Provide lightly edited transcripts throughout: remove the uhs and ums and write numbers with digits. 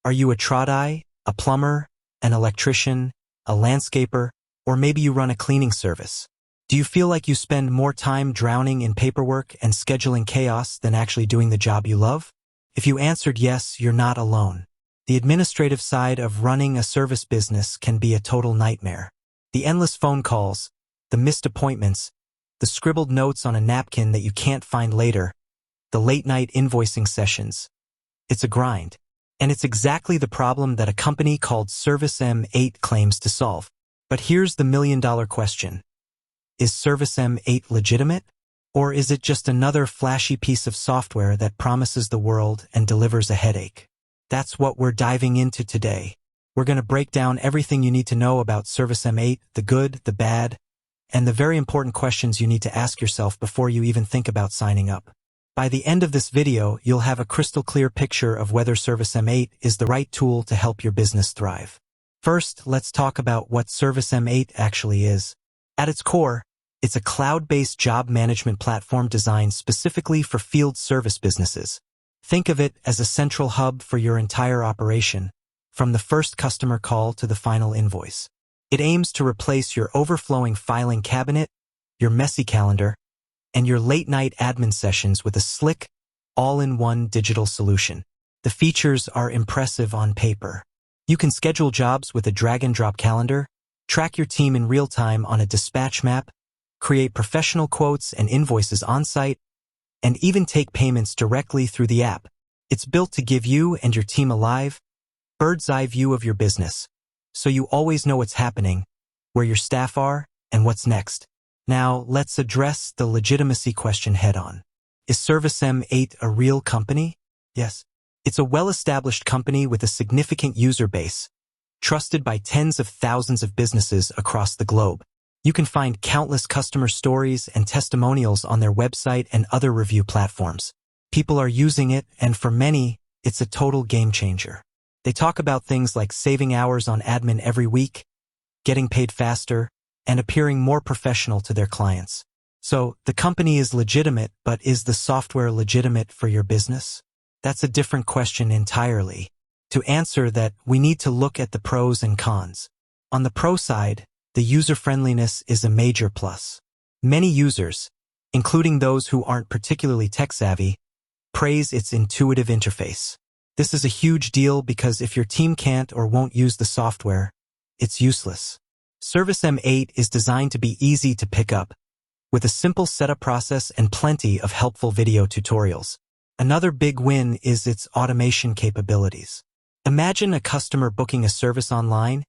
Are you a trad-eye, a plumber, an electrician, a landscaper, or maybe you run a cleaning service? Do you feel like you spend more time drowning in paperwork and scheduling chaos than actually doing the job you love? If you answered yes, you're not alone. The administrative side of running a service business can be a total nightmare. The endless phone calls, the missed appointments, the scribbled notes on a napkin that you can't find later, the late-night invoicing sessions. It's a grind. And it's exactly the problem that a company called ServiceM8 claims to solve. But here's the million-dollar question. Is ServiceM8 legitimate? Or is it just another flashy piece of software that promises the world and delivers a headache? That's what we're diving into today. We're going to break down everything you need to know about ServiceM8, the good, the bad, and the very important questions you need to ask yourself before you even think about signing up. By the end of this video, you'll have a crystal clear picture of whether ServiceM8 is the right tool to help your business thrive. First, let's talk about what ServiceM8 actually is. At its core, it's a cloud-based job management platform designed specifically for field service businesses. Think of it as a central hub for your entire operation, from the first customer call to the final invoice. It aims to replace your overflowing filing cabinet, your messy calendar, and your late-night admin sessions with a slick, all-in-one digital solution. The features are impressive on paper. You can schedule jobs with a drag-and-drop calendar, track your team in real time on a dispatch map, create professional quotes and invoices on-site, and even take payments directly through the app. It's built to give you and your team a live, bird's-eye view of your business, so you always know what's happening, where your staff are, and what's next. Now, let's address the legitimacy question head-on. Is ServiceM8 a real company? Yes. It's a well-established company with a significant user base, trusted by tens of thousands of businesses across the globe. You can find countless customer stories and testimonials on their website and other review platforms. People are using it, and for many, it's a total game changer. They talk about things like saving hours on admin every week, getting paid faster, and appearing more professional to their clients. So, the company is legitimate, but is the software legitimate for your business? That's a different question entirely. To answer that, we need to look at the pros and cons. On the pro side, the user-friendliness is a major plus. Many users, including those who aren't particularly tech-savvy, praise its intuitive interface. This is a huge deal because if your team can't or won't use the software, it's useless. ServiceM8 is designed to be easy to pick up, with a simple setup process and plenty of helpful video tutorials. Another big win is its automation capabilities. Imagine a customer booking a service online,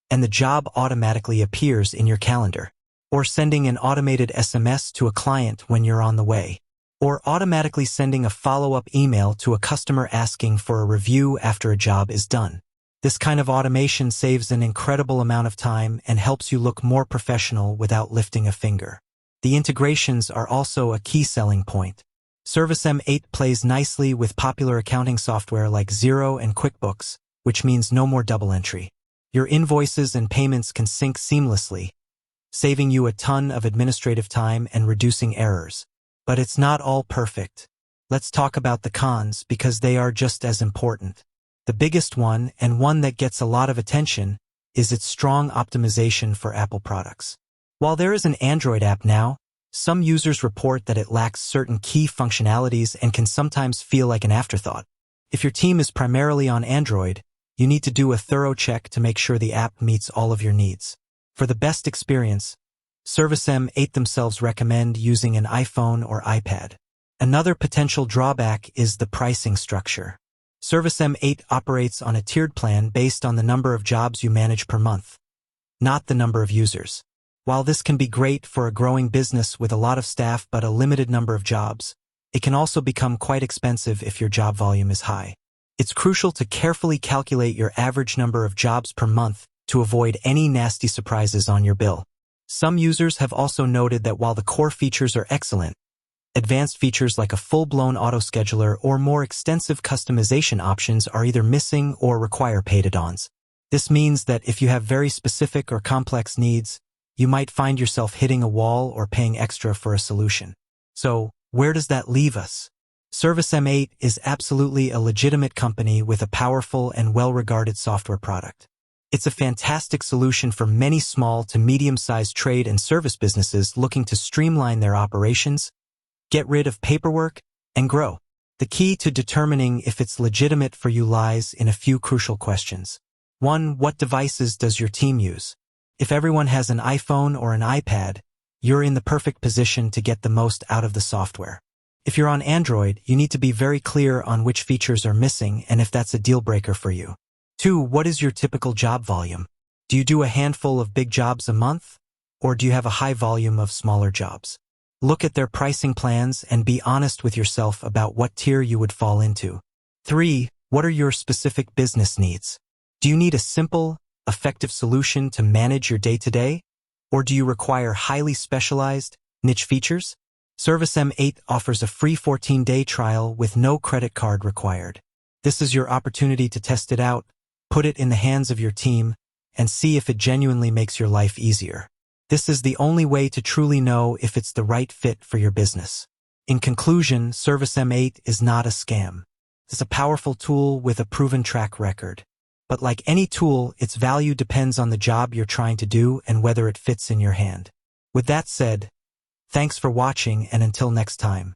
and the job automatically appears in your calendar, or sending an automated SMS to a client when you're on the way, or automatically sending a follow-up email to a customer asking for a review after a job is done. This kind of automation saves an incredible amount of time and helps you look more professional without lifting a finger. The integrations are also a key selling point. ServiceM8 plays nicely with popular accounting software like Xero and QuickBooks, which means no more double entry. Your invoices and payments can sync seamlessly, saving you a ton of administrative time and reducing errors. But it's not all perfect. Let's talk about the cons because they are just as important. The biggest one, and one that gets a lot of attention, is its strong optimization for Apple products. While there is an Android app now, some users report that it lacks certain key functionalities and can sometimes feel like an afterthought. If your team is primarily on Android, you need to do a thorough check to make sure the app meets all of your needs. For the best experience, ServiceM8 themselves recommend using an iPhone or iPad. Another potential drawback is the pricing structure. ServiceM8 operates on a tiered plan based on the number of jobs you manage per month, not the number of users. While this can be great for a growing business with a lot of staff but a limited number of jobs, it can also become quite expensive if your job volume is high. It's crucial to carefully calculate your average number of jobs per month to avoid any nasty surprises on your bill. Some users have also noted that while the core features are excellent, advanced features like a full-blown autoscheduler or more extensive customization options are either missing or require paid add-ons. This means that if you have very specific or complex needs, you might find yourself hitting a wall or paying extra for a solution. So, where does that leave us? ServiceM8 is absolutely a legitimate company with a powerful and well-regarded software product. It's a fantastic solution for many small to medium-sized trade and service businesses looking to streamline their operations, get rid of paperwork, and grow. The key to determining if it's legitimate for you lies in a few crucial questions. 1. What devices does your team use? If everyone has an iPhone or an iPad, you're in the perfect position to get the most out of the software. If you're on Android, you need to be very clear on which features are missing and if that's a deal breaker for you. 2. What is your typical job volume? Do you do a handful of big jobs a month, or do you have a high volume of smaller jobs? Look at their pricing plans and be honest with yourself about what tier you would fall into. 3. What are your specific business needs? Do you need a simple, effective solution to manage your day-to-day, or do you require highly specialized, niche features? ServiceM8 offers a free 14-day trial with no credit card required. This is your opportunity to test it out, put it in the hands of your team, and see if it genuinely makes your life easier. This is the only way to truly know if it's the right fit for your business. In conclusion, ServiceM8 is not a scam. It's a powerful tool with a proven track record. But like any tool, its value depends on the job you're trying to do and whether it fits in your hand. With that said, thanks for watching, and until next time.